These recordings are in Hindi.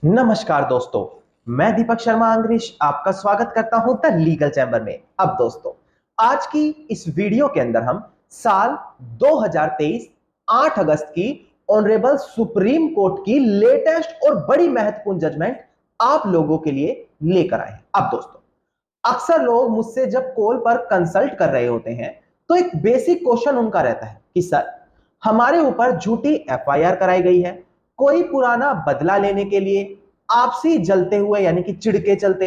नमस्कार दोस्तों। मैं दीपक शर्मा अंग्रेज आपका स्वागत करता हूं द लीगल चैम्बर में। अब दोस्तों, आज की इस वीडियो के अंदर हम साल 2023 8 अगस्त की ऑनरेबल सुप्रीम कोर्ट की लेटेस्ट और बड़ी महत्वपूर्ण जजमेंट आप लोगों के लिए लेकर आए हैं। अब दोस्तों, अक्सर लोग मुझसे जब कॉल पर कंसल्ट कर रहे होते हैं तो एक बेसिक क्वेश्चन उनका रहता है कि सर, हमारे ऊपर झूठी एफआईआर कराई गई है कोई पुराना बदला लेने के लिए, आपसी जलते हुए यानी कि चिढ़ चलते।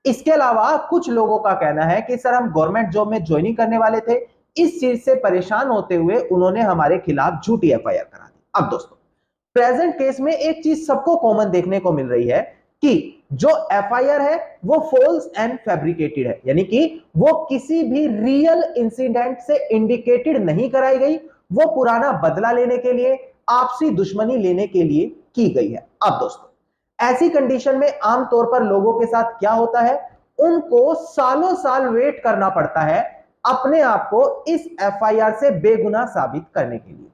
इसके अलावा कुछ लोगों का कहना है कि सर, हम गवर्नमेंट जॉब में ज्वाइनिंग करने वाले थे, इस चीज से परेशान होते हुए उन्होंने हमारे खिलाफ झूठी एफआईआर करा दी। अब दोस्तों, प्रेजेंट केस में एक चीज सबको कॉमन देखने को मिल रही है कि जो एफआईआर है वो फॉल्स एंड फैब्रिकेटेड है, यानी कि वो किसी भी रियल इंसिडेंट से इंडिकेटेड नहीं कराई गई, वो पुराना बदला लेने के लिए, आपसी दुश्मनी लेने के लिए की गई है। अब दोस्तों, ऐसी कंडीशन में आमतौर पर लोगों के साथ क्या होता है, उनको सालों साल वेट करना पड़ता है अपने आप को इस एफआईआर से बेगुनाह साबित करने के लिए,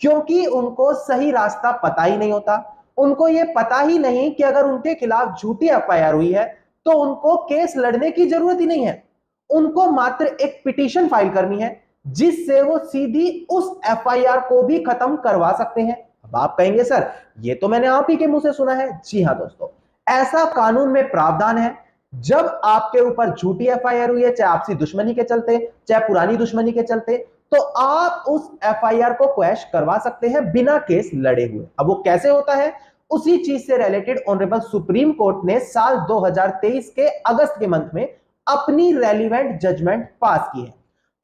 क्योंकि उनको सही रास्ता पता ही नहीं होता। उनको यह पता ही नहीं कि अगर उनके खिलाफ झूठी एफआईआर हुई है तो उनको केस लड़ने की जरूरत ही नहीं है। उनको मात्र एक पिटीशन फाइल करनी है जिससे वो सीधी उस एफआईआर को भी खत्म करवा सकते हैं। अब आप कहेंगे सर, ये तो मैंने आप ही के मुंह से सुना है। जी हां दोस्तों, ऐसा कानून में प्रावधान है। जब आपके ऊपर झूठी एफआईआर हुई है, चाहे आपसी दुश्मनी के चलते, चाहे पुरानी दुश्मनी के चलते, तो आप उस एफआईआर को क्वैश करवा सकते हैं बिना केस लड़े हुए। अब वो कैसे होता है, उसी चीज से रिलेटेड ऑनरेबल सुप्रीम कोर्ट ने साल 2023 के अगस्त के मंथ में अपनी रेलिवेंट जजमेंट पास की है।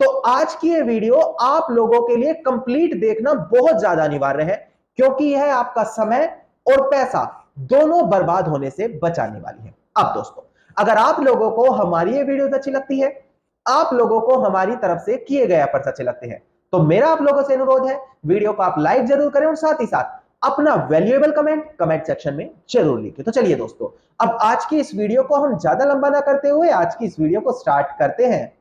तो आज की ये वीडियो आप लोगों के लिए कंप्लीट देखना बहुत ज्यादा अनिवार्य है, क्योंकि यह आपका समय और पैसा दोनों बर्बाद होने से बचाने वाली है। अब दोस्तों, अगर आप लोगों को हमारी ये वीडियो अच्छी लगती है, आप लोगों को हमारी तरफ से किए गए एफर्ट्स अच्छे लगते हैं, तो मेरा आप लोगों से अनुरोध है, वीडियो को आप लाइक जरूर करें और साथ ही साथ अपना वैल्यूएबल कमेंट सेक्शन में जरूर लिखें। तो चलिए दोस्तों, अब आज की इस वीडियो को हम ज्यादा लंबा ना करते हुए आज की इस वीडियो को स्टार्ट करते हैं।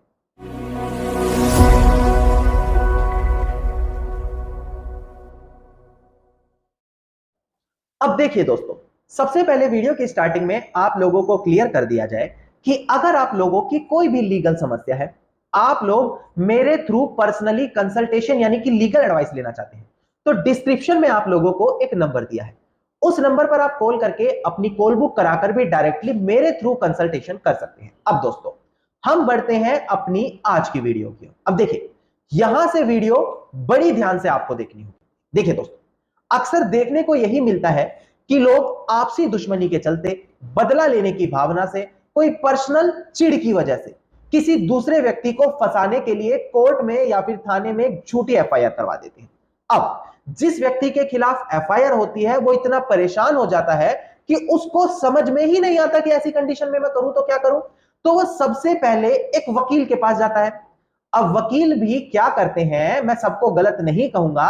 अब देखिए दोस्तों, सबसे पहले वीडियो की स्टार्टिंग में आप लोगों को क्लियर कर दिया जाए कि अगर आप लोगों की कोई भी लीगल समस्या है, आप लोग मेरे थ्रू पर्सनली कंसल्टेशन यानी कि लीगल एडवाइस लेना चाहते हैं, तो डिस्क्रिप्शन में आप लोगों को एक नंबर दिया है, उस नंबर पर आप कॉल करके अपनी कॉल बुक कराकर भी डायरेक्टली मेरे थ्रू कंसल्टेशन कर सकते हैं। अब दोस्तों, हम बढ़ते हैं अपनी आज की वीडियो की। अब देखिए, यहां से वीडियो बड़ी ध्यान से आपको देखनी होगी। देखिए दोस्तों, अक्सर देखने को यही मिलता है कि लोग आपसी दुश्मनी के चलते, बदला लेने की भावना से, कोई पर्सनल चिढ़ की वजह से किसी दूसरे व्यक्ति को फंसाने के लिए कोर्ट में या फिर थाने में एक झूठी एफआईआर करवा देते हैं। अब जिस व्यक्ति के खिलाफ एफआईआर होती है वो इतना परेशान हो जाता है कि उसको समझ में ही नहीं आता कि ऐसी कंडीशन में मैं करूं तो क्या करूं, तो वो सबसे पहले एक वकील के पास जाता है। अब वकील भी क्या करते हैं, मैं सबको गलत नहीं कहूंगा,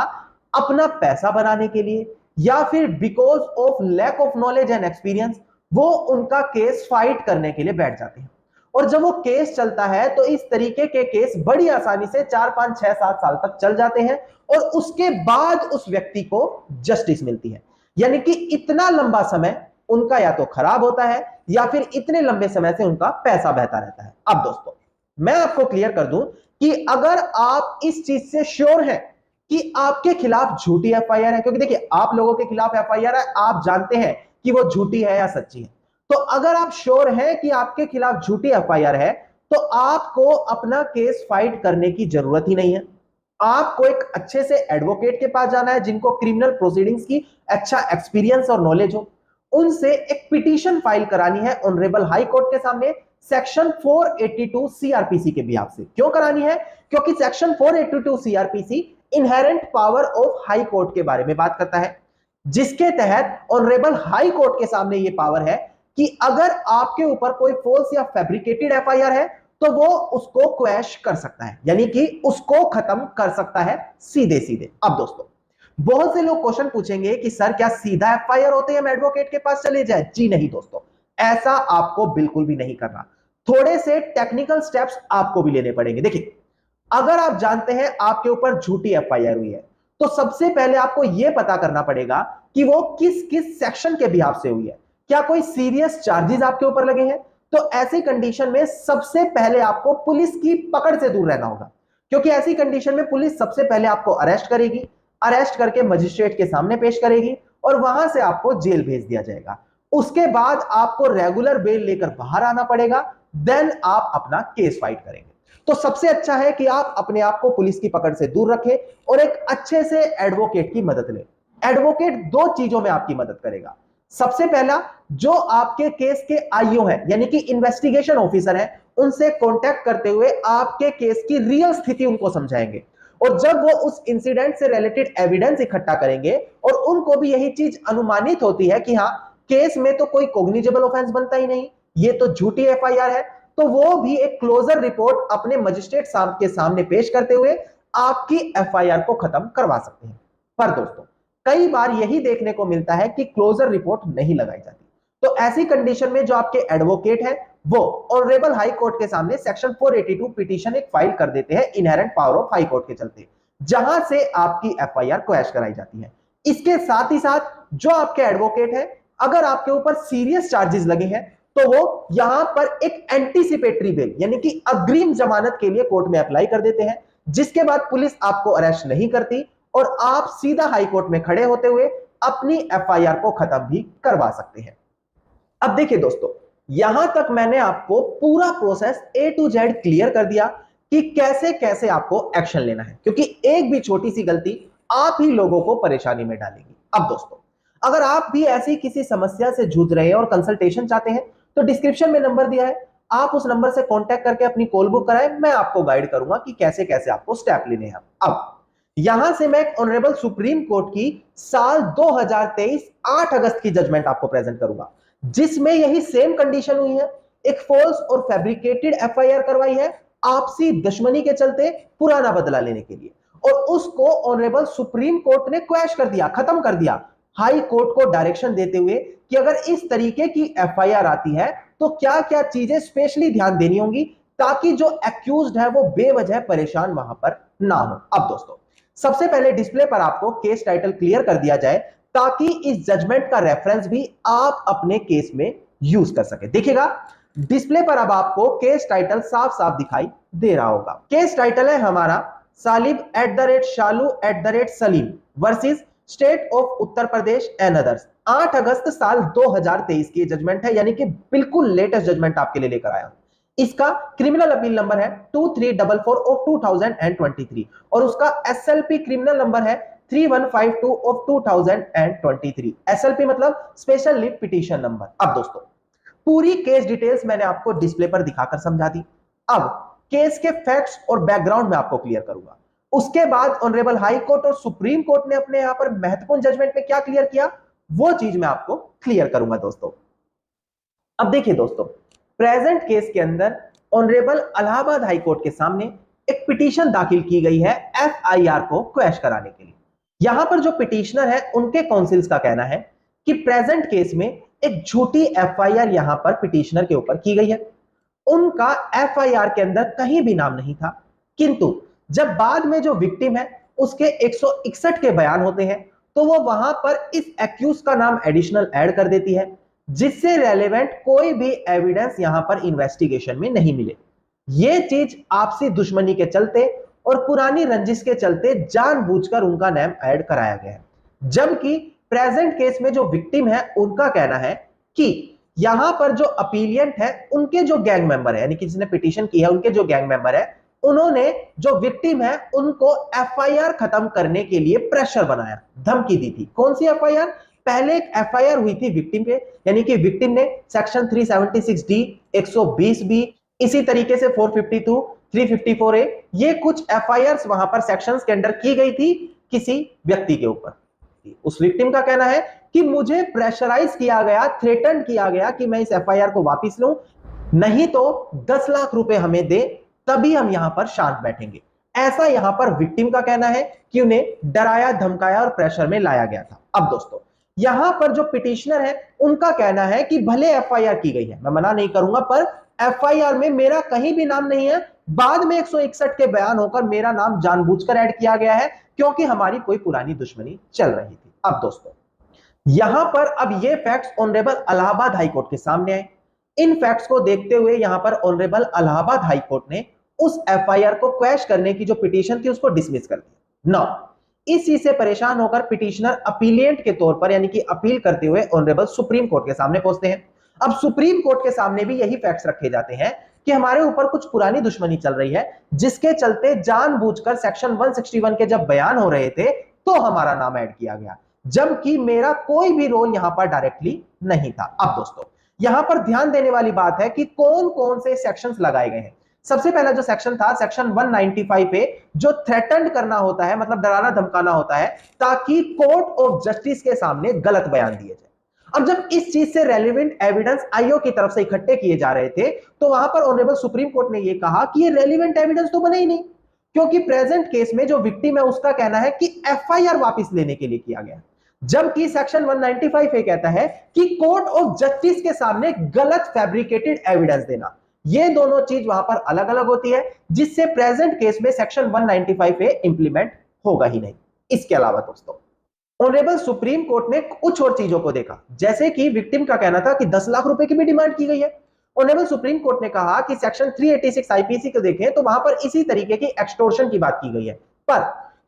अपना पैसा बनाने के लिए या फिर because of lack of knowledge and experience वो उनका केस फाइट करने के लिए बैठ जाते हैं। और जब वो केस चलता है तो इस तरीके के केस बड़ी आसानी से 4 5 6 7 साल तक चल जाते हैं और उसके बाद उस व्यक्ति को जस्टिस मिलती है। यानी कि इतना लंबा समय उनका या तो खराब होता है या फिर इतने लंबे समय से उनका पैसा बहता रहता है। अब दोस्तों, मैं आपको क्लियर कर दूं कि अगर आप इस चीज से श्योर हैं कि आपके खिलाफ झूठी एफआईआर है, क्योंकि देखिए, आप लोगों के खिलाफ एफआईआर है, आप जानते हैं कि वो झूठी है या सच्ची है, तो अगर आप श्योर हैं कि आपके खिलाफ झूठी एफआईआर है तो आपको अपना केस फाइट करने की जरूरत ही नहीं है। आपको एक अच्छे से एडवोकेट के पास जाना है जिनको क्रिमिनल प्रोसीडिंग्स की अच्छा एक्सपीरियंस और नॉलेज हो, उनसे एक पिटीशन फाइल करानी है ऑनरेबल हाई कोर्ट के सामने सेक्शन 482 सीआरपीसी के बिहाफ से। क्यों करानी है? क्योंकि section 482 CrPC inherent power of high court के बारे में बात करता है, जिसके तहत ऑनरेबल हाई कोर्ट के सामने यह पावर है कि अगर आपके ऊपर कोई फॉल्स या फैब्रिकेटेड एफआईआर है तो वो उसको क्वैश कर सकता है, यानी कि उसको खत्म कर सकता है सीधे सीधे। अब दोस्तों, बहुत से लोग क्वेश्चन पूछेंगे कि सर, क्या सीधा एफआईआर होते हैं हम एडवोकेट के पास चले जाए? जी नहीं दोस्तों, ऐसा आपको बिल्कुल भी नहीं करना। थोड़े से टेक्निकल स्टेप्स आपको भी लेने पड़ेंगे। देखिए, अगर आप जानते हैं आपके ऊपर झूठी एफआईआर हुई है तो सबसे पहले आपको यह पता करना पड़ेगा कि वो किस किस सेक्शन के बिहाफ से हुई है, क्या कोई सीरियस चार्जेस आपके ऊपर लगे हैं? तो ऐसी कंडीशन में सबसे पहले आपको पुलिस की पकड़ से दूर रहना होगा, क्योंकि ऐसी कंडीशन में पुलिस सबसे पहले आपको अरेस्ट करेगी, अरेस्ट करके मजिस्ट्रेट के सामने पेश करेगी और वहां से आपको जेल भेज दिया जाएगा। उसके बाद आपको रेगुलर बेल लेकर बाहर आना पड़ेगा, देन आप अपना केस फाइट करेंगे। तो सबसे अच्छा है कि आप अपने आप को पुलिस की पकड़ से दूर रखें और एक अच्छे से एडवोकेट की मदद लें। एडवोकेट दो चीजों में आपकी मदद करेगा। सबसे पहला, जो आपके केस के आईओ हैं यानी कि इन्वेस्टिगेशन ऑफिसर हैं, उनसे कांटेक्ट करते हुए आपके केस की रियल स्थिति उनको समझाएंगे और जब वो उस इंसिडेंट से रिलेटेड एविडेंस इकट्ठा करेंगे और उनको भी यही चीज अनुमानित होती है कि हाँ, केस में तो कोई कॉग्निजेबल ऑफेंस बनता ही नहीं, ये तो झूठी एफआईआर है, तो वो भी एक क्लोजर रिपोर्ट अपने मजिस्ट्रेट साहब के सामने पेश करते हुए आपकी एफआईआर को खत्म करवा सकते हैं। पर दोस्तों, कई बार यही देखने को मिलता है कि क्लोजर रिपोर्ट नहीं लगाई जाती। तो ऐसी कंडीशन में जो आपके एडवोकेट है वो ऑनरेबल हाई कोर्ट के सामने सेक्शन 482 पिटीशन एक फाइल कर देते हैं inherent power of high court के चलते, जहां से आपकी एफआईआर क्वैश कराई जाती है। इसके साथ ही साथ जो आपके एडवोकेट है, अगर आपके ऊपर सीरियस चार्जेस लगे हैं तो वो यहां पर एक एंटीसिपेटरी बेल यानी कि अग्रिम जमानत के लिए कोर्ट में अप्लाई कर देते हैं, जिसके बाद पुलिस आपको अरेस्ट नहीं करती और आप सीधा हाई कोर्ट में खड़े होते हुए अपनी एफआईआर को खत्म भी करवा सकते हैं। अब देखिए दोस्तों, यहां तक मैंने आपको पूरा process A to Z clear कर दिया कि कैसे कैसे आपको एक्शन लेना है, क्योंकि एक भी छोटी सी गलती आप ही लोगों को परेशानी में डालेगी। अब दोस्तों, अगर आप भी ऐसी किसी समस्या से जूझ रहे हैं और कंसल्टेशन चाहते हैं तो डिस्क्रिप्शन में नंबर दिया है, आप उस नंबर से कांटेक्ट करके अपनी कॉल बुक कराएं। मैं आपको गाइड करूंगा कि कैसे कैसे आपको स्टेप लेने हैं। अब यहां से मैं एक ऑनरेबल सुप्रीम कोर्ट की साल 2023 8 अगस्त की जजमेंट आपको प्रेजेंट करूंगा, जिसमें यही सेम कंडीशन हुई है। एक फॉल्स और फैब्रिकेटेड एफआईआर करवाई है आपसी दुश्मनी के चलते पुराना बदला लेने के लिए, और उसको ऑनरेबल सुप्रीम कोर्ट ने क्वैश कर दिया, खत्म कर दिया, हाई कोर्ट को डायरेक्शन देते हुए कि अगर इस तरीके की एफआईआर आती है तो क्या क्या चीजें स्पेशली ध्यान देनी होंगी ताकि जो एक्यूज्ड है वो बेवजह परेशान वहां पर ना हो। अब दोस्तों, सबसे पहले डिस्प्ले पर आपको केस टाइटल क्लियर कर दिया जाए ताकि इस जजमेंट का रेफरेंस भी आप अपने केस में यूज कर सके। देखिएगा डिस्प्ले पर अब आपको केस टाइटल साफ साफ दिखाई दे रहा होगा। केस टाइटल है हमारा सालिब @शालू@सलीम versus state of Uttar Pradesh and others. 8 अगस्त साल 2023 की जजमेंट है, यानी कि बिल्कुल लेटेस्ट जजमेंट आपके लिए लेकर आया। इसका क्रिमिनल अपील नंबर है 2344 ऑफ 2023 और उसका एसएलपी क्रिमिनल नंबर है 3152 ऑफ 2023। एसएलपी मतलब स्पेशल लीव पिटीशन नंबर। अब दोस्तों, पूरी केस डिटेल्स मैंने आपको डिस्प्ले पर दिखाकर समझा दी। अब केस के फैक्ट्स और बैकग्राउंड में आपको क्लियर करूंगा। उसके बाद ऑनरेबल हाई कोर्ट और सुप्रीम कोर्ट ने अपने यहां पर महत्वपूर्ण जजमेंट में क्या क्लियर किया, वो चीज मैं आपको क्लियर करूंगा दोस्तों। अब देखिए दोस्तों, प्रेजेंट केस के अंदर ऑनरेबल इलाहाबाद हाई कोर्ट के सामने एक पिटीशन दाखिल की गई है एफआईआर को क्वैश कराने के लिए। यहां पर जो पिटीशनर है उनके काउंसिल्स का कहना है कि प्रेजेंट केस में एक झूठी एफआईआर यहां पर पिटीशनर के ऊपर की गई है। उनका एफआईआर के अंदर कहीं भी नाम नहीं था, किंतु जब बाद में जो विक्टिम है उसके 161 के बयान होते हैं तो वो वहां पर इस एक्यूज का नाम एडिशनल ऐड कर देती है, जिससे रेलेवेंट कोई भी एविडेंस यहां पर इन्वेस्टिगेशन में नहीं मिले। यह चीज आपसी दुश्मनी के चलते और पुरानी रंजिश के चलते जानबूझकर उनका नाम ऐड कराया गया है। जबकि प्रेजेंट केस में जो विक्टिम है उनका कहना है कि यहां पर जो अपीलियंट है उनके जो गैंग मेंबर है, यानी कि जिसने पिटीशन की है उनके जो गैंग मेंबर है, उन्होंने जो विक्टिम है उनको एफआईआर खत्म करने के लिए प्रेशर बनाया, धमकी दी थी। कौन सी एफआईआर? पहले एक एफआईआर हुई थी विक्टिम पे, यानी कि विक्टिम ने सेक्शन 376 डी, 120 बी, इसी तरीके से 452, 354 ए, ये कुछ एफआईआर वहां पर सेक्शंस के अंदर की गई थी किसी व्यक्ति के ऊपर। उस विक्टिम का कहना है कि मुझे प्रेशराइज किया गया, थ्रेटन किया गया कि मैं इस एफआईआर को वापस लूं, नहीं तो 10 लाख रुपए हमें दे, तभी हम यहां पर शांत बैठेंगे। ऐसा यहां पर विक्टिम का कहना है कि उन्हें डराया, धमकाया और प्रेशर में लाया गया था। अब दोस्तों, यहां पर जो पिटिशनर है उनका कहना है कि भले एफआईआर की गई है, मैं मना नहीं करूंगा, पर एफआईआर में मेरा कहीं भी नाम नहीं है। बाद में 161 के बयान होकर मेरा नाम जानबूझकर ऐड किया गया है क्योंकि हमारी कोई पुरानी दुश्मनी चल रही थी। अब दोस्तों, यहां पर अब ये facts honourable Allahabad high court के सामने आए। इन फैक्ट्स को देखते हुए यहां पर ऑनरेबल इलाहाबाद हाई कोर्ट ने उस एफआईआर को क्वैश करने की जो पिटीशन थी उसको डिसमिस कर दिया। नाउ इस चीज से परेशान होकर पिटिशनर अपीलिएंट के तौर पर यानी कि अपील करते हुए ऑनरेबल सुप्रीम कोर्ट के सामने पहुंचते हैं। अब सुप्रीम कोर्ट के सामने भी यही फैक्ट्स रखे जाते हैं कि हमारे ऊपर कुछ पुरानी दुश्मनी चल रही है, जिसके चलते जानबूझकर सेक्शन 161 के जब बयान हो रहे थे तो हमारा नाम ऐड किया गया, जबकि मेरा कोई भी रोल यहां पर डायरेक्टली नहीं था। अब दोस्तों यहां पर ध्यान देने वाली बात है कि कौन कौन से सेक्शंस लगाए गए हैं। सबसे पहला जो सेक्शन था सेक्शन 195 ए, जो थ्रेटन्ड करना होता है, मतलब डराना धमकाना होता है ताकि कोर्ट ऑफ जस्टिस के सामने गलत बयान दिए जाए। अब जब इस चीज से रेलिवेंट एविडेंस आईओ की तरफ से इकट्ठे किए जा रहे थे तो वहां पर ऑनरेबल सुप्रीम कोर्ट ने यह कहा कि ये रेलिवेंट एविडेंस तो बना ही नहीं, क्योंकि प्रेजेंट केस में जो विक्टिम है उसका कहना है कि एफआईआर वापस लेने के लिए किया गया, जबकि सेक्शन 195 ए कहता है कि कोर्ट ऑफ जस्टिस के सामने गलत फैब्रिकेटेड एविडेंस देना। ये दोनों चीज वहां पर अलग अलग होती है, जिससे प्रेजेंट केस में सेक्शन 195 ए इंप्लीमेंट होगा ही नहीं। इसके अलावा दोस्तों ऑनरेबल सुप्रीम कोर्ट ने कुछ और चीजों को देखा, जैसे कि विक्टिम का कहना था कि 10 लाख रुपए की भी डिमांड की गई है। ऑनरेबल सुप्रीम कोर्ट ने कहा कि सेक्शन 386 आईपीसी को देखें तो वहां पर इसी तरीके की एक्सटॉर्शन की बात की गई है, पर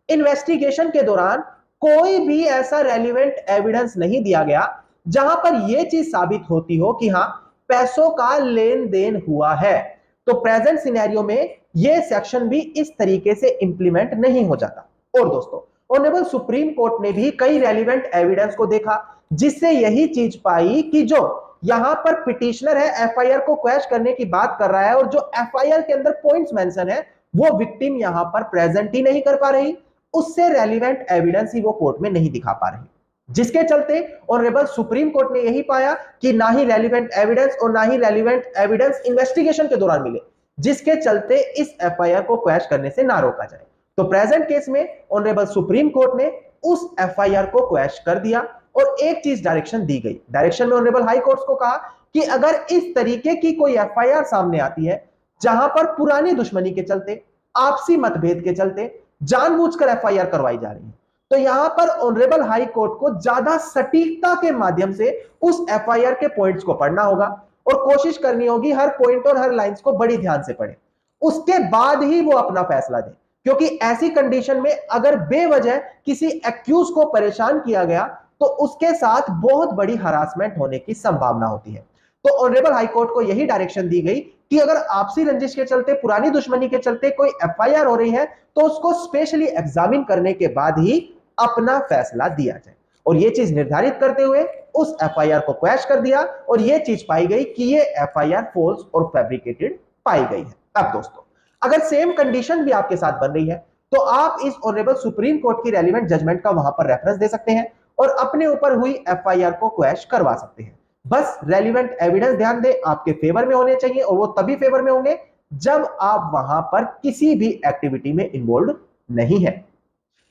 इन्वेस्टिगेशन के दौरान कोई भी ऐसा रेलिवेंट एविडेंस नहीं दिया गया जहां पर यह चीज साबित होती हो कि हां पैसों का लेन देन हुआ है। तो प्रेजेंट सिनेरियो में यह सेक्शन भी इस तरीके से इंप्लीमेंट नहीं हो जाता। और दोस्तों ऑनरेबल सुप्रीम कोर्ट ने भी कई रेलिवेंट एविडेंस को देखा, जिससे यही चीज पाई कि जो यहां पर पिटिशनर है एफआईआर को क्वैश करने की बात कर रहा है और जो एफआईआर के अंदर पॉइंट्स मेंशन है वो विक्टिम यहां पर प्रेजेंट ही नहीं कर पा रही, उससे रेलिवेंट एविडेंस ही वो कोर्ट में नहीं दिखा पा रही, जिसके चलते ऑनरेबल सुप्रीम कोर्ट ने यही पाया कि ना ही रेलिवेंट एविडेंस और ना ही रेलिवेंट एविडेंस इन्वेस्टिगेशन के दौरान मिले, जिसके चलते इस एफआईआर को क्वैश करने से ना रोका जाए। तो प्रेजेंट केस में ऑनरेबल सुप्रीम कोर्ट ने उस एफआईआर को क्वैश कर दिया और एक चीज डायरेक्शन दी गई। डायरेक्शन में ऑनरेबल हाई कोर्ट को कहा कि अगर इस तरीके की कोई एफआईआर सामने आती है जहां पर पुरानी दुश्मनी के चलते, आपसी मतभेद के चलते जानबूझकर एफआईआर करवाई जा रही है, तो यहां पर ऑनरेबल हाई कोर्ट को ज्यादा सटीकता के माध्यम से उस एफआईआर के पॉइंट्स को पढ़ना होगा और कोशिश करनी होगी हर पॉइंट और हर लाइंस को बड़ी ध्यान से पढ़े, उसके बाद ही वो अपना फैसला दे। क्योंकि ऐसी कंडीशन में अगर बेवजह किसी एक्यूज को परेशान किया गया तो उसके साथ बहुत बड़ी हरासमेंट होने की संभावना होती है। तो ऑनरेबल हाई कोर्ट को यही डायरेक्शन दी गई कि अगर आपसी रंजिश के चलते, पुरानी दुश्मनी के चलते कोई एफआईआर हो रही है तो उसको स्पेशली एग्जामिन करने के बाद ही अपना फैसला दिया जाए। और यह चीज निर्धारित करते हुए उस एफआईआर को क्वैश कर दिया और यह चीज पाई गई कि यह एफआईआर फॉल्स और फैब्रिकेटेड पाई गई है। अब दोस्तों अगर सेम कंडीशन भी आपके साथ बन रही है तो आप इस ऑनरेबल सुप्रीम कोर्ट की रेलिवेंट जजमेंट का वहां पर रेफरेंस दे सकते हैं और अपने ऊपर हुई एफआईआर को क्वैश करवा सकते हैं। बस रेलिवेंट एविडेंस ध्यान दें आपके फेवर में होने चाहिए और वो तभी फेवर में होंगे जब आप वहां पर किसी भी एक्टिविटी में इन्वॉल्व नहीं है।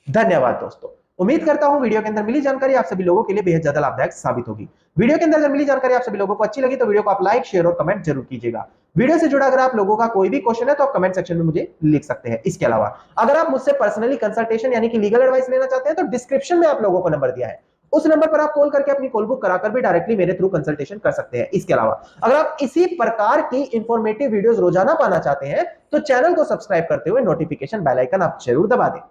धन्यवाद दोस्तों, उम्मीद करता हूं वीडियो के अंदर मिली जानकारी आप सभी लोगों के लिए बेहद ज्यादा लाभदायक साबित होगी। वीडियो के अंदर अगर मिली जानकारी आप सभी लोगों को अच्छी लगी तो वीडियो को आप लाइक, शेयर और कमेंट जरूर कीजिएगा। वीडियो से जुड़ा अगर आप लोगों का कोई भी क्वेश्चन है तो आप कमेंट सेक्शन में मुझे लिख सकते हैं। इसके अलावा अगर आप मुझसे पर्सनली कंसल्टेशन यानी कि लीगल एडवाइस लेना चाहते हैं तो डिस्क्रिप्शन में आप लोगों को नंबर दिया है, उस नंबर पर आप कॉल करके अपनी कॉल बुक कराकर भी डायरेक्टली मेरे थ्रू कंसल्टेशन कर सकते हैं। इसके अलावा अगर आप इसी प्रकार की इंफॉर्मेटिव वीडियोस रोजाना पाना चाहते हैं तो चैनल को सब्सक्राइब करते हुए नोटिफिकेशन बेल आइकन आप जरूर दबा दें।